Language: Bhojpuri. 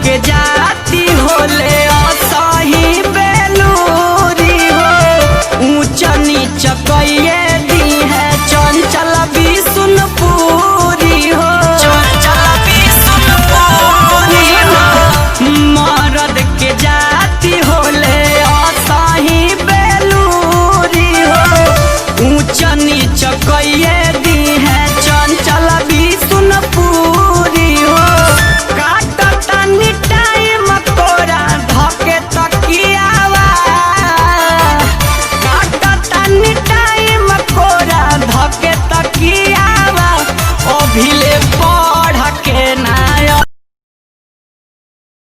के जाती होले असही बेलूरी हो। ऊंच नीच कइए दी है चंचल विष्णुपुरी हो। चंचल विष्णुपुरी हो। मरद के जाती होले असही बेलूरी हो। ऊंच नीच कइए दी है चंचल विष्णुपुरी हो। काटतनी टाइम तोरा धके तकियावा। काटतनी टाइम तोरा धके तकिया